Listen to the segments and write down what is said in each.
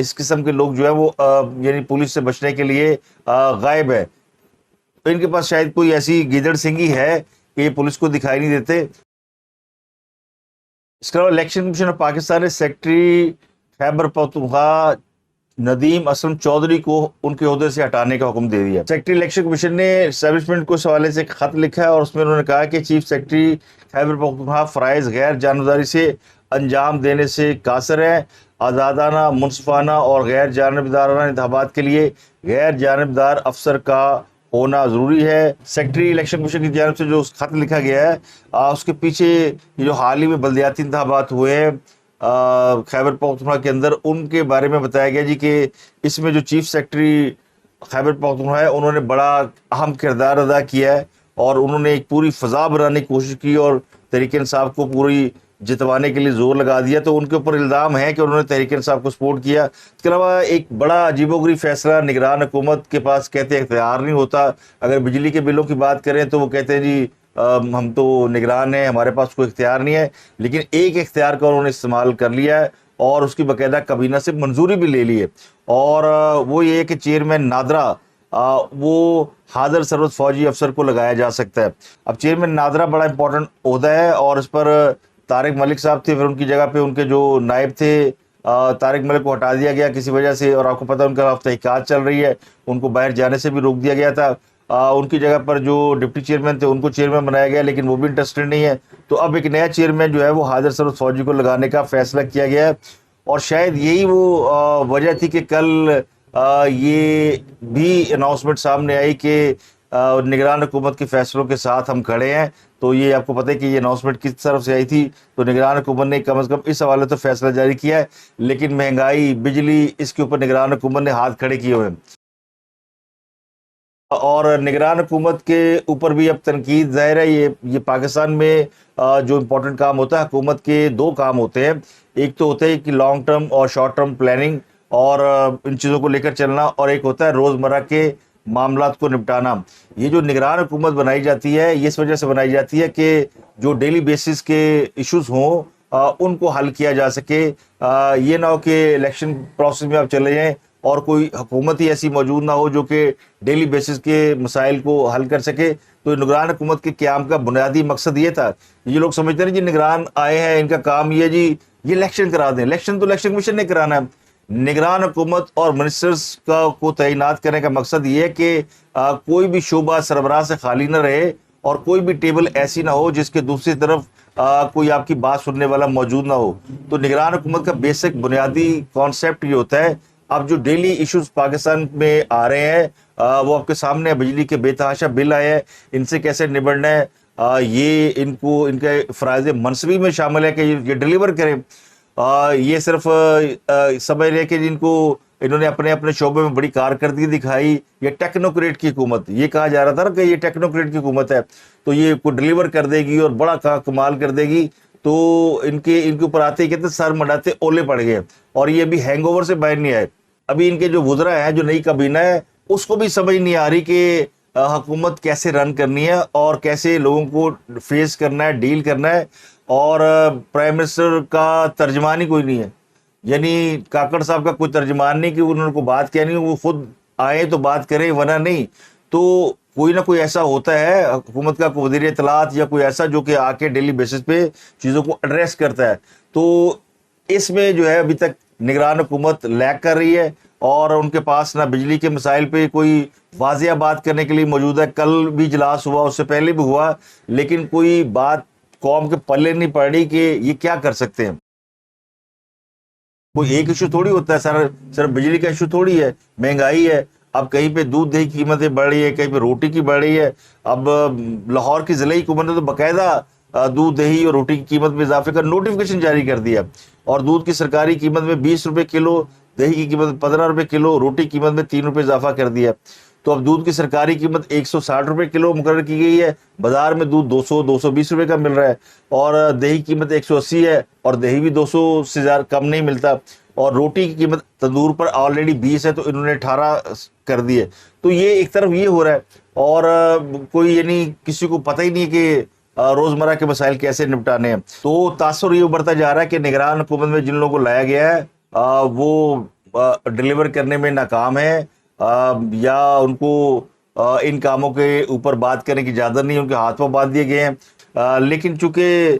اس قسم کے لوگ جو ہے وہ یعنی پولیس سے بچنے کے لیے غائب ہے. تو ان کے پاس شاید کوئی ایسی گیدڑ سنگھی ہے کہ یہ پولیس کو دکھائی نہیں دیتے. اس کے علاوہ الیکشن کمیشن آف پاکستان نے سیکٹری خیبر پختونخوا ندیم اسلم چودھری کو ان کے عہدے سے ہٹانے کا حکم دے دیا. سیکٹری الیکشن کمیشن نے اسٹیبلشمنٹ کو اس حوالے سے ایک خط لکھا ہے اور اس میں انہوں نے کہا کہ چیف سیکٹری خیبر پختونخوا فرائض غیر جانبداری سے انجام دینے سے قاصر ہے. آزادانہ، منصفانہ اور غیر جانبدارانہ انتخابات کے لیے غیر جانبدار افسر کا ہونا ضروری ہے. سیکٹری الیکشن کمیشن کی جانب سے جو خط لکھا گیا ہے اس کے پیچھے یہ جو حال ہی میں بلدیاتی انتخابات ہوئے ہیں خیبر پختونخوا کے اندر، ان کے بارے میں بتایا گیا جی کہ اس میں جو چیف سیکٹری خیبر پختونخوا ہے انہوں نے بڑا اہم کردار ادا کیا ہے اور انہوں نے ایک پوری فضا بنانے کی کوشش کی اور تحریک انصاف کو پوری جتوانے کے لیے زور لگا دیا. تو ان کے اوپر الزام ہے کہ انہوں نے تحریک انصاف کو سپورٹ کیا. اس کے علاوہ ایک بڑا عجیب و غریب فیصلہ نگران حکومت کے پاس کہتے اختیار نہیں ہوتا. اگر بجلی کے بلوں کی بات کریں تو وہ کہتے ہیں جی ہم تو نگران ہیں، ہمارے پاس کوئی اختیار نہیں ہے. لیکن ایک اختیار کا انہوں نے استعمال کر لیا ہے اور اس کی باقاعدہ کابینہ سے منظوری بھی لے لی ہے، اور وہ یہ ہے کہ چیئرمین نادرا وہ حاضر سربت فوجی افسر کو لگایا جا سکتا ہے. اب چیئرمین نادرا بڑا امپورٹنٹ عہدہ ہے اور اس پر طارق ملک صاحب تھے، پھر ان کی جگہ پہ ان کے جو نائب تھے طارق ملک کو ہٹا دیا گیا کسی وجہ سے، اور آپ کو پتہ ان کا تحقیقات چل رہی ہے، ان کو باہر جانے سے بھی روک دیا گیا تھا. ان کی جگہ پر جو ڈپٹی چیئرمین تھے ان کو چیئرمین بنایا گیا لیکن وہ بھی انٹرسٹڈ نہیں ہے. تو اب ایک نیا چیئرمین جو ہے وہ حاضر سربت فوجی کو لگانے کا فیصلہ کیا گیا ہے، اور شاید یہی وہ وجہ تھی کہ کل یہ بھی اناؤنسمنٹ سامنے آئی کہ نگران حکومت کے فیصلوں کے ساتھ ہم کھڑے ہیں. تو یہ آپ کو پتہ ہے کہ یہ اناؤنسمنٹ کس طرف سے آئی تھی، تو نگران حکومت نے کم از کم اس حوالے تو فیصلہ جاری کیا ہے، لیکن مہنگائی، بجلی، اس کے اوپر نگران حکومت نے ہاتھ کھڑے کیے ہوئے ہیں. اور نگران حکومت کے اوپر بھی اب تنقید ظاہر ہے. یہ پاکستان میں جو امپورٹنٹ کام ہوتا ہے، حکومت کے دو کام ہوتے ہیں. ایک تو ہوتا ہے کہ لانگ ٹرم اور شارٹ ٹرم پلاننگ اور ان چیزوں کو لے کر چلنا، اور ایک ہوتا ہے روزمرہ کے معاملات کو نپٹانا. یہ جو نگران حکومت بنائی جاتی ہے یہ اس وجہ سے بنائی جاتی ہے کہ جو ڈیلی بیسس کے ایشوز ہوں ان کو حل کیا جا سکے. یہ نہ ہو کہ الیکشن پروسیس میں آپ چلے جائیں اور کوئی حکومت ہی ایسی موجود نہ ہو جو کہ ڈیلی بیسس کے مسائل کو حل کر سکے. تو نگران حکومت کے قیام کا بنیادی مقصد یہ تھا. یہ لوگ سمجھتے ہیں جی نگران آئے ہیں، ان کا کام یہ جی یہ الیکشن کرا دیں. الیکشن تو الیکشن کمیشن نے کرانا ہے. نگران حکومت اور منسٹرز کو تعینات کرنے کا مقصد یہ ہے کہ کوئی بھی شعبہ سربراہ سے خالی نہ رہے اور کوئی بھی ٹیبل ایسی نہ ہو جس کے دوسری طرف کوئی آپ کی بات سننے والا موجود نہ ہو. تو نگران حکومت کا بیسک بنیادی کانسیپٹ یہ ہوتا ہے. اب جو ڈیلی ایشوز پاکستان میں آ رہے ہیں وہ آپ کے سامنے، بجلی کے بے تحاشا بل آئے ہیں، ان سے کیسے نبڑنا ہے، یہ ان کے فرائض منصبی میں شامل ہے کہ یہ ڈیلیور کریں. یہ صرف سمجھ رہے کہ جن کو انہوں نے اپنے اپنے شعبے میں بڑی کارکردگی دکھائی. یہ ٹیکنوکریٹ کی حکومت، یہ کہا جا رہا تھا نا کہ یہ ٹیکنوکریٹ کی حکومت ہے، تو یہ کو ڈیلیور کر دے گی اور بڑا کمال کر دے گی. تو ان کے اوپر آتے ہی کہتے سر مڈاتے اولے پڑ گئے، اور یہ ابھی ہینگ اوور سے باہر نہیں آئے. ابھی ان کے جو وزراء ہیں، جو نئی کابینہ ہے، اس کو بھی سمجھ نہیں آ رہی کہ حکومت کیسے رن کرنی ہے اور کیسے لوگوں کو فیس کرنا ہے، ڈیل کرنا ہے. اور پرائم منسٹر کا ترجمان ہی کوئی نہیں ہے، یعنی کاکڑ صاحب کا کوئی ترجمان نہیں کہ انہوں کو بات کہنی، وہ خود آئے تو بات کریں ورنہ نہیں. تو کوئی نہ کوئی ایسا ہوتا ہے حکومت کا وزیر اطلاعات یا کوئی ایسا جو کہ آ کے ڈیلی بیسس پہ چیزوں کو ایڈریس کرتا ہے. تو اس میں جو ہے ابھی تک نگران حکومت لیک کر رہی ہے اور ان کے پاس نہ بجلی کے مسائل پہ کوئی واضح بات کرنے کے لیے موجود ہے. کل بھی اجلاس ہوا، اس سے پہلے بھی ہوا، لیکن کوئی بات قوم کے پلے نہیں پڑ رہی کہ یہ کیا کر سکتے ہیں. کوئی ایک ایشو تھوڑی ہوتا ہے، صرف بجلی کا ایشو تھوڑی ہے. مہنگائی ہے، اب کہیں پہ دودھ دہی کی قیمتیں بڑھ رہی ہے، کہیں پہ روٹی کی بڑھ رہی ہے. اب لاہور کی ضلعی حکومت نے تو باقاعدہ دودھ دہی اور روٹی کی قیمت میں اضافے کا نوٹیفکیشن جاری کر دیا، اور دودھ کی سرکاری قیمت میں 20 روپے کلو، دہی کی قیمت 15 روپے کلو، روٹی کی قیمت میں 3 روپے اضافہ کر دیا. تو اب دودھ کی سرکاری قیمت 160 روپے کلو مقرر کی گئی ہے، بازار میں دودھ 200-220 روپے کا مل رہا ہے، اور دہی کی قیمت 180 ہے، اور دہی بھی 200 سے زیادہ کم نہیں ملتا. اور روٹی کی قیمت تندور پر آلریڈی 20 ہے تو انہوں نے 18 کر دی ہے. تو یہ ایک طرف یہ ہو رہا ہے، اور کوئی یعنی کسی کو پتہ ہی نہیں کہ روزمرہ کے مسائل کیسے نپٹانے ہیں. تو تاثر یہ ابھرتا جا رہا ہے کہ نگران حکومت میں جن لوگوں کو لایا گیا ہے وہ ڈلیور کرنے میں ناکام ہیں یا ان کو ان کاموں کے اوپر بات کرنے کی اجازت نہیں، ان کے ہاتھ پاؤں باندھ دیے گئے ہیں۔ لیکن چونکہ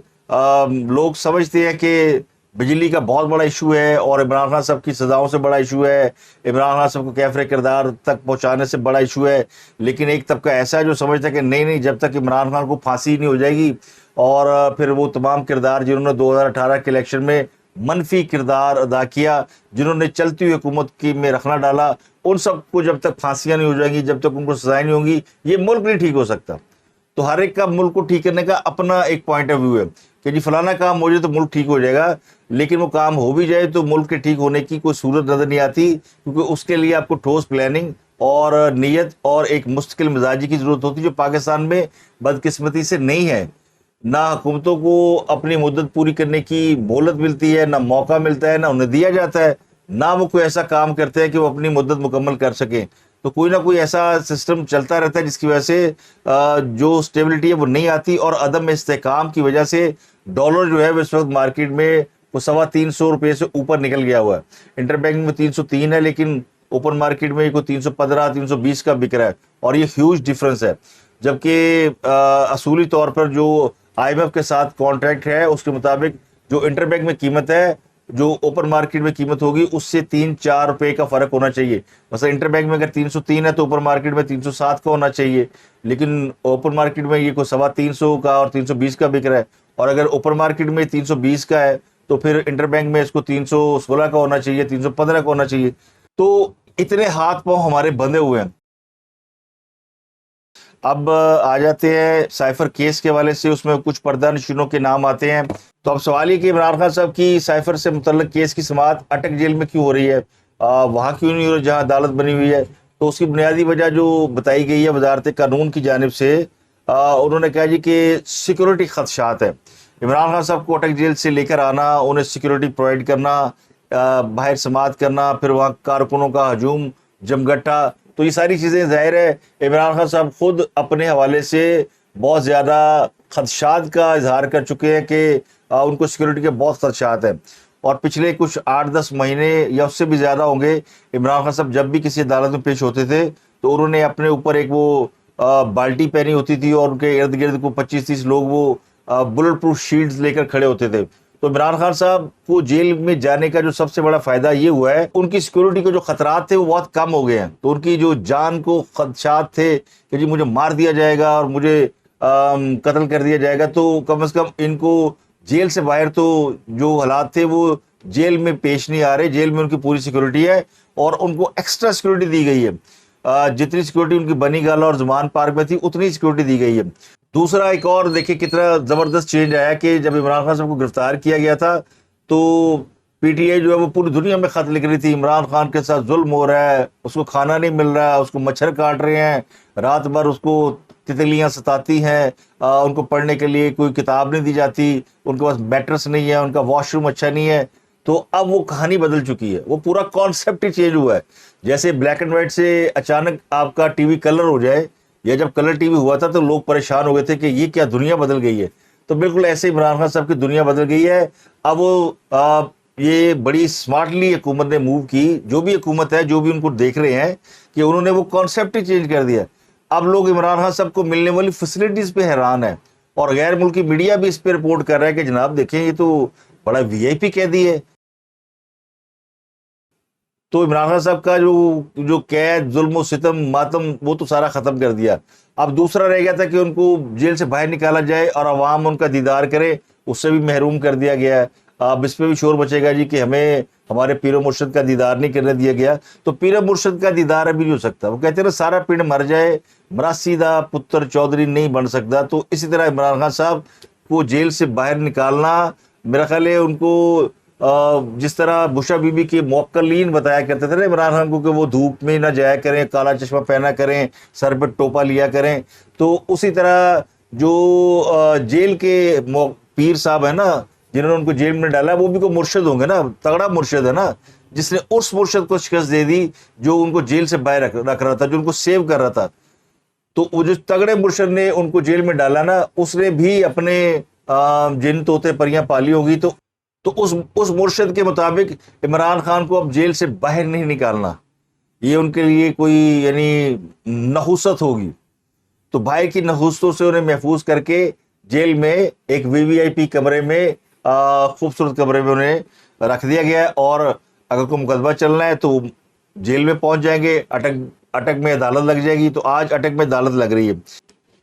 لوگ سمجھتے ہیں کہ بجلی کا بہت بڑا ایشو ہے اور عمران خان صاحب کی سزاؤں سے بڑا ایشو ہے، عمران خان صاحب کو کیفر کردار تک پہنچانے سے بڑا ایشو ہے، لیکن ایک طبقہ ایسا ہے جو سمجھتا ہے کہ نہیں، جب تک عمران خان کو پھانسی نہیں ہو جائے گی اور پھر وہ تمام کردار جنہوں نے 2018 کے الیکشن میں منفی کردار ادا کیا، جنہوں نے چلتی ہوئی حکومت کی میں رخنا ڈالا، ان سب کو جب تک پھانسیاں نہیں ہو جائیں گی، جب تک ان کو سزائیں نہیں ہوں گی، یہ ملک نہیں ٹھیک ہو سکتا۔ تو ہر ایک کا ملک کو ٹھیک کرنے کا اپنا ایک پوائنٹ آف ویو ہے کہ جی فلانا کام ہو جائے تو ملک ٹھیک ہو جائے گا، لیکن وہ کام ہو بھی جائے تو ملک کے ٹھیک ہونے کی کوئی صورت نظر نہیں آتی، کیونکہ اس کے لیے آپ کو ٹھوس پلاننگ اور نیت اور ایک مستقل مزاجی کی ضرورت ہوتی ہے، جو پاکستان میں بدقسمتی سے نہیں ہے۔ نہ حکومتوں کو اپنی مدت پوری کرنے کی مہلت ملتی ہے، نہ موقع ملتا ہے، نہ انہیں دیا جاتا ہے، نہ وہ کوئی ایسا کام کرتے ہیں کہ وہ اپنی مدت مکمل کر سکیں۔ تو کوئی نہ کوئی ایسا سسٹم چلتا رہتا ہے جس کی وجہ سے جو سٹیبلٹی ہے وہ نہیں آتی، اور عدم استحکام کی وجہ سے ڈالر جو ہے وہ اس وقت مارکیٹ میں وہ 350 روپے سے اوپر نکل گیا ہوا ہے۔ انٹر بینک میں 303 ہے، لیکن اوپن مارکیٹ میں کوئی 315 320 کا بک رہا ہے، اور یہ ہیوج ڈفرنس ہے۔ جبکہ اصولی طور پر جو آئی ایم ایف کے ساتھ کانٹریکٹ ہے اس کے مطابق جو انٹر بینک میں قیمت ہے، جو اوپن مارکیٹ میں قیمت ہوگی، اس سے 3-4 روپے کا فرق ہونا چاہیے۔ مثلا انٹر بینک میں اگر 303 ہے تو اوپن مارکیٹ میں 307 کا ہونا چاہیے، لیکن اوپن مارکیٹ میں یہ کوئی 350 کا اور 320 کا بک رہا ہے، اور اگر اوپن مارکیٹ میں 320 کا ہے تو پھر انٹر بینک میں اس کو 316 کا ہونا چاہیے، 315 کا ہونا چاہیے۔ تو اتنے ہاتھ پاؤں ہمارے بندھے ہوئے ہیں۔ اب آ جاتے ہیں سائفر کیس کے حوالے سے، اس میں کچھ پردہ نشینوں کے نام آتے ہیں۔ تو اب سوال یہ کہ عمران خان صاحب کی سائفر سے متعلق کیس کی سماعت اٹک جیل میں کیوں ہو رہی ہے، وہاں کیوں نہیں ہو رہی جہاں عدالت بنی ہوئی ہے؟ تو اس کی بنیادی وجہ جو بتائی گئی ہے وزارت قانون کی جانب سے، انہوں نے کہا جی کہ سیکورٹی خدشات ہے۔ عمران خان صاحب کو اٹک جیل سے لے کر آنا، انہیں سیکورٹی پرووائڈ کرنا، باہر سماعت کرنا، پھر وہاں کارکنوں کا ہجوم، جمگٹا، تو یہ ساری چیزیں ظاہر ہے عمران خان صاحب خود اپنے حوالے سے بہت زیادہ خدشات کا اظہار کر چکے ہیں کہ ان کو سیکورٹی کے بہت خدشات ہیں۔ اور پچھلے کچھ 8-10 مہینے یا اس سے بھی زیادہ ہوں گے، عمران خان صاحب جب بھی کسی عدالت میں پیش ہوتے تھے تو انہوں نے اپنے اوپر ایک وہ بالٹی پہنی ہوتی تھی، اور ان کے ارد گرد کو 25-30 لوگ وہ بلٹ پروف شیلڈز لے کر کھڑے ہوتے تھے۔ تو عمران خان صاحب کو جیل میں جانے کا جو سب سے بڑا فائدہ یہ ہوا ہے، ان کی سیکورٹی کے جو خطرات تھے وہ بہت کم ہو گئے ہیں۔ تو ان کی جو جان کو خدشات تھے کہ جی مجھے مار دیا جائے گا اور مجھے قتل کر دیا جائے گا، تو کم از کم ان کو جیل سے باہر تو جو حالات تھے وہ جیل میں پیش نہیں آ رہے۔ جیل میں ان کی پوری سیکورٹی ہے، اور ان کو ایکسٹرا سیکورٹی دی گئی ہے۔ جتنی سیکورٹی ان کی بنی گالا اور زمان پارک میں تھی اتنی سیکورٹی دی گئی ہے۔ دوسرا ایک اور دیکھیں کتنا زبردست چینج آیا کہ جب عمران خان صاحب کو گرفتار کیا گیا تھا تو پی ٹی آئی جو ہے وہ پوری دنیا میں خط لکھ رہی تھی، عمران خان کے ساتھ ظلم ہو رہا ہے، اس کو کھانا نہیں مل رہا ہے، اس کو مچھر کاٹ رہے ہیں، رات بھر اس کو تتلیاں ستاتی ہیں، ان کو پڑھنے کے لیے کوئی کتاب نہیں دی جاتی، ان کے پاس میٹرس نہیں ہے، ان کا واش روم اچھا نہیں ہے۔ تو اب وہ کہانی بدل چکی ہے، وہ پورا کانسیپٹ ہی چینج ہوا ہے۔ جیسے بلیک اینڈ وائٹ سے اچانک آپ کا ٹی وی کلر ہو جائے، یا جب کلر ٹی وی ہوا تھا تو لوگ پریشان ہو گئے تھے کہ یہ کیا دنیا بدل گئی ہے۔ تو بالکل ایسے ہی عمران خان صاحب کی دنیا بدل گئی ہے۔ اب وہ یہ بڑی سمارٹلی حکومت نے موو کی، جو بھی حکومت ہے، جو بھی ان کو دیکھ رہے ہیں کہ انہوں نے وہ کانسیپٹ ہی چینج کر دیا۔ اب لوگ عمران خان صاحب کو ملنے والی فیسلٹیز پہ حیران ہیں، اور غیر ملکی میڈیا بھی اس پہ رپورٹ کر رہا ہے کہ جناب دیکھیں یہ تو بڑا وی آئی پی قیدی ہے۔ تو عمران خان صاحب کا جو قید، ظلم و ستم، ماتم، وہ تو سارا ختم کر دیا۔ اب دوسرا رہ گیا تھا کہ ان کو جیل سے باہر نکالا جائے اور عوام ان کا دیدار کرے، اس سے بھی محروم کر دیا گیا ہے۔ اب اس پہ بھی شور بچے گا جی کہ ہمیں ہمارے پیر و مرشد کا دیدار نہیں کرنے دیا گیا۔ تو پیر و مرشد کا دیدار ابھی نہیں ہو سکتا، وہ کہتے ہیں نا سارا پنڈ مر جائے مراسیدہ پتر چودھری نہیں بن سکتا۔ تو اسی طرح عمران خان صاحب کو جیل سے باہر نکالنا، میرا خیال ہے ان کو جس طرح بشا بی بی کے موکلین بتایا کرتے تھے نا عمران خان کو کہ وہ دھوپ میں نہ جایا کریں، کالا چشمہ پہنا کریں، سر پہ ٹوپا لیا کریں، تو اسی طرح جو جیل کے پیر صاحب ہیں نا جنہوں نے ان کو جیل میں ڈالا، وہ بھی کوئی مرشد ہوں گے نا، تگڑا مرشد ہے نا، جس نے اس مرشد کو شکست دے دی جو ان کو جیل سے باہر رکھ رہا تھا، جو ان کو سیو کر رہا تھا۔ تو وہ جو تگڑے مرشد نے ان کو جیل میں ڈالا نا، اس نے بھی اپنے جن طوطے پریاں پالی ہوگی، تو تو اس مرشد کے مطابق عمران خان کو اب جیل سے باہر نہیں نکالنا، یہ ان کے لیے کوئی یعنی نحوست ہوگی. تو بھائی کی نحوستوں سے انہیں محفوظ کر کے جیل میں ایک VVIP کمرے میں، خوبصورت کمرے میں انہیں رکھ دیا گیا ہے. اور اگر کوئی مقدمہ چلنا ہے تو جیل میں پہنچ جائیں گے، اٹک میں عدالت لگ جائے گی. تو آج اٹک میں عدالت لگ رہی ہے.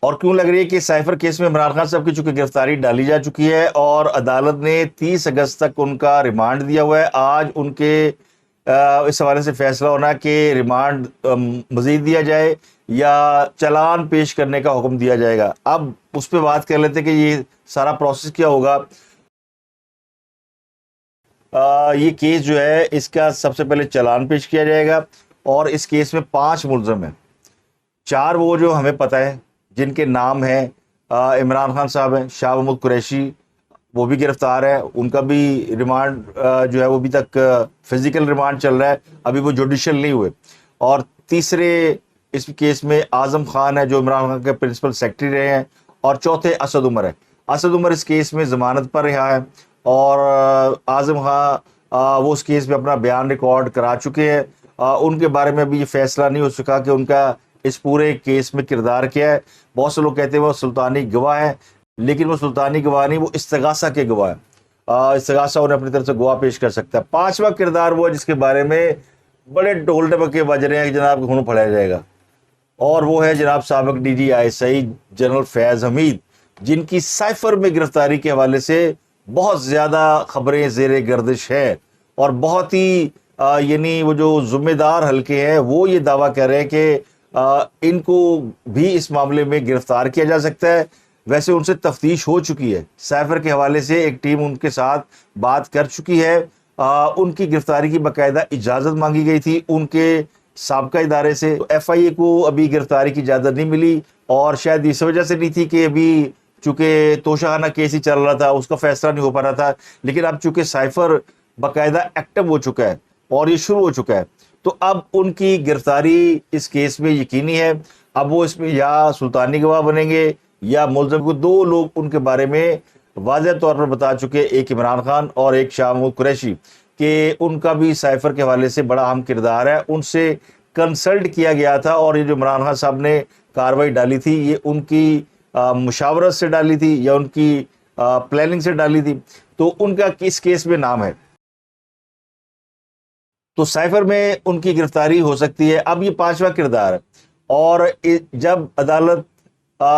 اور کیوں لگ رہی ہے کہ سائفر کیس میں عمران خان صاحب کی چونکہ گرفتاری ڈالی جا چکی ہے اور عدالت نے 30 اگست تک ان کا ریمانڈ دیا ہوا ہے. آج ان کے اس حوالے سے فیصلہ ہونا کہ ریمانڈ مزید دیا جائے یا چلان پیش کرنے کا حکم دیا جائے گا. اب اس پہ بات کر لیتے کہ یہ سارا پروسیس کیا ہوگا. یہ کیس جو ہے اس کا سب سے پہلے چلان پیش کیا جائے گا اور اس کیس میں 5 ملزم ہیں. 4 وہ جو ہمیں پتہ ہے جن کے نام ہیں، عمران خان صاحب ہیں، شاہ محمود قریشی وہ بھی گرفتار ہے، ان کا بھی ریمانڈ جو ہے وہ ابھی تک فزیکل ریمانڈ چل رہا ہے، ابھی وہ جوڈیشل نہیں ہوئے. اور تیسرے اس کیس میں اعظم خان ہے جو عمران خان کے پرنسپل سیکرٹری رہے ہیں. اور چوتھے اسد عمر ہے. اسد عمر اس کیس میں ضمانت پر رہا ہے اور اعظم خان وہ اس کیس میں اپنا بیان ریکارڈ کرا چکے ہیں. ان کے بارے میں ابھی یہ فیصلہ نہیں ہو سکا کہ ان کا اس پورے کیس میں کردار کیا ہے. بہت سے لوگ کہتے ہیں وہ سلطانی گواہ ہیں، لیکن وہ سلطانی گواہ نہیں، وہ استغاثہ کے گواہ ہیں. استغاثہ انہیں اپنی طرف سے گواہ پیش کر سکتا ہے. 5واں کردار وہ ہے جس کے بارے میں بڑے ڈھول ڈبکے بج رہے ہیں کہ جناب خون پھڑایا جائے گا، اور وہ ہے جناب سابق DG ISI جنرل فیض حمید، جن کی سائفر میں گرفتاری کے حوالے سے بہت زیادہ خبریں زیر گردش ہے. اور بہت ہی یعنی وہ جو ذمہ دار حلقے ہیں وہ یہ دعویٰ کر رہے ہیں کہ ان کو بھی اس معاملے میں گرفتار کیا جا سکتا ہے. ویسے ان سے تفتیش ہو چکی ہے، سائفر کے حوالے سے ایک ٹیم ان کے ساتھ بات کر چکی ہے. ان کی گرفتاری کی باقاعدہ اجازت مانگی گئی تھی ان کے سابقہ ادارے سے. FIA کو ابھی گرفتاری کی اجازت نہیں ملی اور شاید اس وجہ سے نہیں تھی کہ ابھی چونکہ توشہ خانہ کیس ہی چل رہا تھا، اس کا فیصلہ نہیں ہو پا رہا تھا. لیکن اب چونکہ سائفر باقاعدہ ایکٹیو ہو چکا ہے اور یہ شروع ہو چکا ہے تو اب ان کی گرفتاری اس کیس میں یقینی ہے. اب وہ اس میں یا سلطانی گواہ بنیں گے یا ملزم کو 2 لوگ ان کے بارے میں واضح طور پر بتا چکے، ایک عمران خان اور ایک شاہ محمود قریشی، کہ ان کا بھی سائفر کے حوالے سے بڑا اہم کردار ہے. ان سے کنسلٹ کیا گیا تھا اور یہ جو عمران خان صاحب نے کارروائی ڈالی تھی یہ ان کی مشاورت سے ڈالی تھی یا ان کی پلاننگ سے ڈالی تھی. تو ان کا کس کیس میں نام ہے، تو سائفر میں ان کی گرفتاری ہو سکتی ہے. اب یہ 5واں کردار ہے اور جب عدالت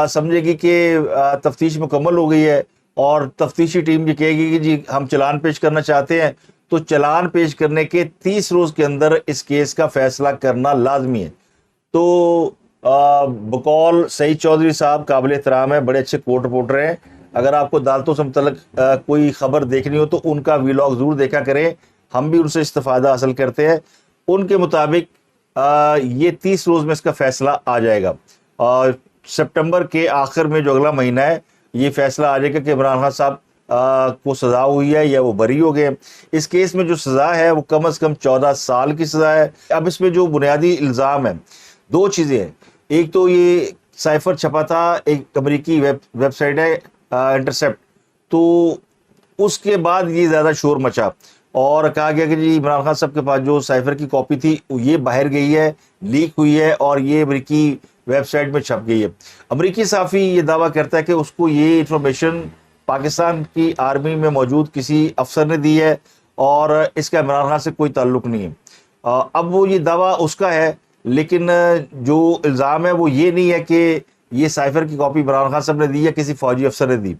سمجھے گی کہ تفتیش مکمل ہو گئی ہے اور تفتیشی ٹیم یہ کہے گی کہ جی ہم چلان پیش کرنا چاہتے ہیں، تو چلان پیش کرنے کے 30 روز کے اندر اس کیس کا فیصلہ کرنا لازمی ہے. تو بقول سعید چودھری صاحب قابل احترام ہے، بڑے اچھے کورٹ رپورٹر ہیں. اگر آپ کو عدالتوں سے متعلق کوئی خبر دیکھنی ہو تو ان کا ویلاگ ضرور دیکھا کریں، ہم بھی ان سے استفادہ حاصل کرتے ہیں. ان کے مطابق یہ 30 روز میں اس کا فیصلہ آ جائے گا. سپٹمبر کے آخر میں جو اگلا مہینہ ہے یہ فیصلہ آ جائے گا کہ عمران خان صاحب کو سزا ہوئی ہے یا وہ بری ہو گئے. اس کیس میں جو سزا ہے وہ کم از کم 14 سال کی سزا ہے. اب اس میں جو بنیادی الزام ہے 2 چیزیں ہیں. ایک تو یہ سائفر چھپا تھا، ایک امریکی ویب سائٹ ہے انٹرسیپٹ، تو اس کے بعد یہ زیادہ شور مچا اور کہا گیا کہ جی عمران خان صاحب کے پاس جو سائفر کی کاپی تھی یہ باہر گئی ہے، لیک ہوئی ہے اور یہ امریکی ویب سائٹ میں چھپ گئی ہے. امریکی صحافی یہ دعویٰ کرتا ہے کہ اس کو یہ انفارمیشن پاکستان کی آرمی میں موجود کسی افسر نے دی ہے اور اس کا عمران خان سے کوئی تعلق نہیں ہے. اب وہ یہ دعویٰ اس کا ہے، لیکن جو الزام ہے وہ یہ نہیں ہے کہ یہ سائفر کی کاپی عمران خان صاحب نے دی یا کسی فوجی افسر نے دی.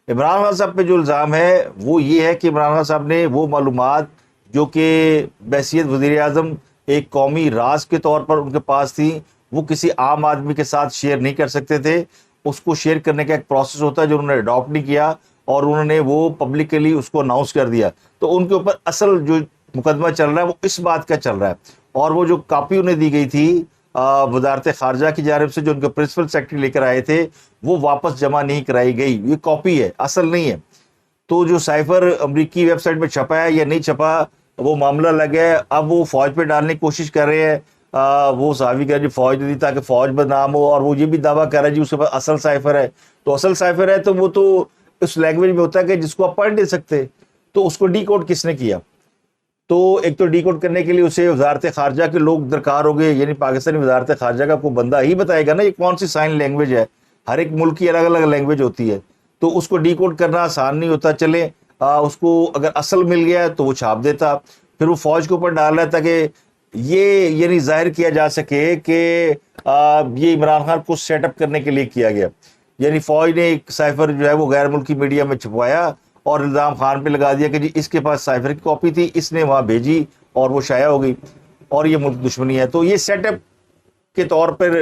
عمران خان صاحب پہ جو الزام ہے وہ یہ ہے کہ عمران خان صاحب نے وہ معلومات جو کہ بحیثیت وزیر اعظم ایک قومی راز کے طور پر ان کے پاس تھی، وہ کسی عام آدمی کے ساتھ شیئر نہیں کر سکتے تھے. اس کو شیئر کرنے کا ایک پروسیس ہوتا ہے جو انہوں نے اڈاپٹ نہیں کیا اور انہوں نے وہ پبلکلی اس کو اناؤنس کر دیا. تو ان کے اوپر اصل جو مقدمہ چل رہا ہے وہ اس بات کا چل رہا ہے. اور وہ جو کاپی انہیں دی گئی تھی وزارت خارجہ کی جانب سے جو ان کے پرنسپل سیکرٹری لے کر آئے تھے، وہ واپس جمع نہیں کرائی گئی. یہ کاپی ہے، اصل نہیں ہے. تو جو سائفر امریکی ویب سائٹ میں چھپا ہے یا نہیں چھپا وہ معاملہ الگ ہے. اب وہ فوج پہ ڈالنے کی کوشش کر رہے ہیں. وہ صحافی کہہ رہے جی فوج دی تاکہ فوج بدنام ہو، اور وہ یہ بھی دعویٰ کر رہا ہے جی اس کے پاس اصل سائفر ہے. تو اصل سائفر ہے تو وہ تو اس لینگویج میں ہوتا ہے کہ جس کو آپ پڑھ نہیں سکتے. تو اس کو ڈی کوڈ کس نے کیا؟ تو ایک تو ڈی کوڈ کرنے کے لیے اسے وزارت خارجہ کے لوگ درکار ہو گئے، یعنی پاکستانی وزارت خارجہ کا کوئی بندہ ہی بتائے گا نا یہ کون سی سائن لینگویج ہے، ہر ایک ملک کی الگ الگ لینگویج ہوتی ہے، تو اس کو ڈی کوڈ کرنا آسان نہیں ہوتا. چلے اس کو اگر اصل مل گیا تو وہ چھاپ دیتا، پھر وہ فوج کے اوپر ڈال رہا تھا کہ یہ یعنی ظاہر کیا جا سکے کہ یہ عمران خان کو سیٹ اپ کرنے کے لیے کیا گیا. یعنی فوج نے ایک سائفر جو ہے وہ غیر ملکی میڈیا میں چھپوایا اور الزام خان پہ لگا دیا کہ جی اس کے پاس سائفر کی کاپی تھی، اس نے وہاں بھیجی اور وہ شائع ہو گئی اور یہ ملک دشمنی ہے. تو یہ سیٹ اپ کے طور پر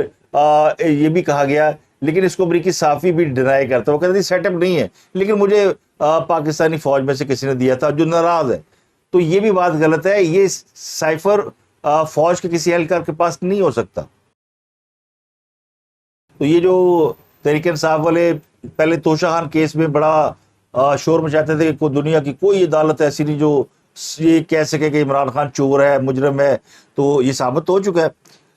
یہ بھی کہا گیا، لیکن اس کو امریکی صحافی بھی ڈینائی کرتا ہے، وہ کہتے ہیں سیٹ اپ نہیں ہے لیکن مجھے پاکستانی فوج میں سے کسی نے دیا تھا جو ناراض ہے. تو یہ بھی بات غلط ہے، یہ سائفر فوج کے کسی اہلکار کے پاس نہیں ہو سکتا. تو یہ جو تحریک انصاف والے پہلے توشہ خان کیس میں بڑا شور مچاتے تھے کہ کوئی دنیا کی کوئی عدالت ایسی نہیں جو یہ کہہ سکے کہ عمران خان چور ہے، مجرم ہے، تو یہ ثابت ہو چکا ہے.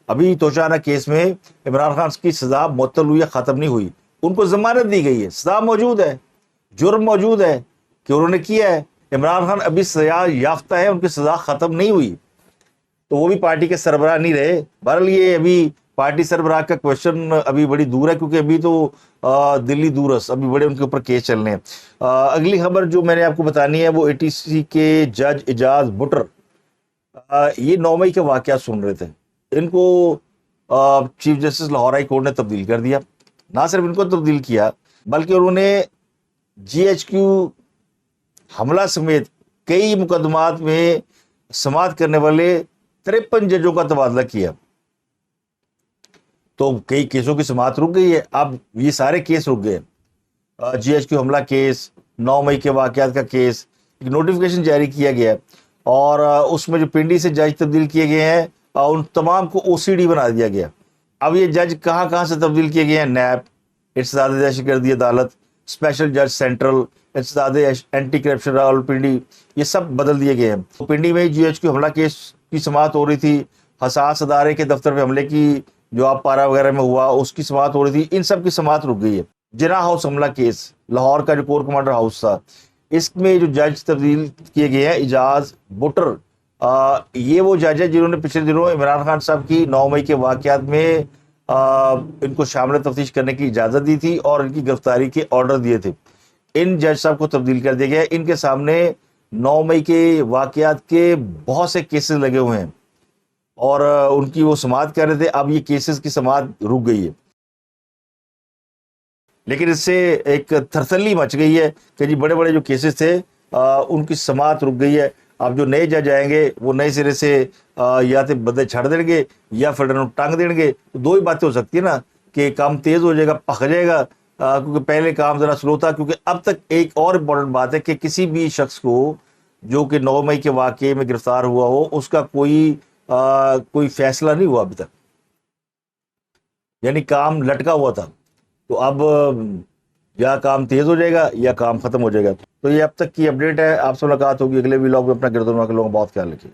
ابھی توشہ خانہ کیس میں عمران خان کی سزا معطل ہوئی ہے، ختم نہیں ہوئی، ان کو ضمانت دی گئی ہے، سزا موجود ہے، جرم موجود ہے کہ انہوں نے کیا ہے. عمران خان ابھی سزا یافتہ ہے، ان کی سزا ختم نہیں ہوئی، تو وہ بھی پارٹی کے سربراہ نہیں رہے. بہرحال یہ ابھی پارٹی سربراہ کا کویشچن ابھی بڑی دور ہے، کیونکہ ابھی تو دلی دورس ابھی بڑے ان کے اوپر کیس چلنے ہیں. اگلی خبر جو میں نے آپ کو بتانی ہے وہ ATC کے جج اعجاز بٹر، یہ 9 مئی کے واقعات سن رہے تھے. ان کو chief justice Lahore high court نے تبدیل کر دیا. نہ صرف ان کو تبدیل کیا بلکہ انہوں نے GHQ حملہ سمیت کئی مقدمات میں سماعت کرنے والے 53 ججوں کا تبادلہ کیا. تو کئی کیسوں کی سماعت رک گئی ہے، اب یہ سارے کیس رک گئے. GHQ حملہ کیس، 9 مئی کے واقعات کا کیس، ایک نوٹیفیکیشن جاری کیا گیا ہے اور اس میں جو پنڈی سے جج تبدیل کیے گئے ہیں ان تمام کو OCD بنا دیا گیا. اب یہ جج کہاں سے تبدیل کیے گئے ہیں؟ نیب، ارشاد دہشت گردی عدالت، اسپیشل جج سینٹرل، ارشاد اینٹی کرپشن راولپنڈی، یہ سب بدل دیے گئے ہیں. پنڈی میں GHQ حملہ کیس کی سماعت ہو رہی تھی، حساس ادارے کے دفتر پہ حملے کی جو آپ پارا وغیرہ میں ہوا اس کی سماعت ہو رہی تھی، ان سب کی سماعت رک گئی ہے. جناح ہاؤس حملہ کیس، لاہور کا جو کور کمانڈر ہاؤس تھا، اس میں جو جج تبدیل کیے گئے ہیں اعجاز بٹر، یہ وہ جج ہے جنہوں نے پچھلے دنوں عمران خان صاحب کی 9 مئی کے واقعات میں ان کو شامل تفتیش کرنے کی اجازت دی تھی اور ان کی گرفتاری کے آرڈر دیے تھے. ان جج صاحب کو تبدیل کر دیا گیا. ان کے سامنے 9 مئی کے واقعات کے بہت سے کیسز لگے ہوئے ہیں اور ان کی وہ سماعت کر رہے تھے. اب یہ کیسز کی سماعت رک گئی ہے، لیکن اس سے ایک تھرتھلی مچ گئی ہے کہ جی بڑے بڑے جو کیسز تھے ان کی سماعت رک گئی ہے. اب جو نئے جج آئیں گے وہ نئے سرے سے یا تو بدے چھڑ دیں گے یا پھر انہوں ٹانگ دیں گے. تو دو ہی باتیں ہو سکتی ہیں نا، کہ کام تیز ہو جائے گا، پک جائے گا، کیونکہ پہلے کام ذرا سلو تھا. کیونکہ اب تک ایک اور امپورٹنٹ بات ہے کہ کسی بھی شخص کو جو کہ 9 مئی کے واقعے میں گرفتار ہوا ہو اس کا کوئی فیصلہ نہیں ہوا ابھی تک، یعنی کام لٹکا ہوا تھا. تو اب یا کام تیز ہو جائے گا یا کام ختم ہو جائے گا. تو یہ اب تک کی اپڈیٹ ہے. آپ سے ملاقات ہوگی اگلے ولاگ میں. اپنا گردنوا کے لوگوں کا بہت خیال رکھیے.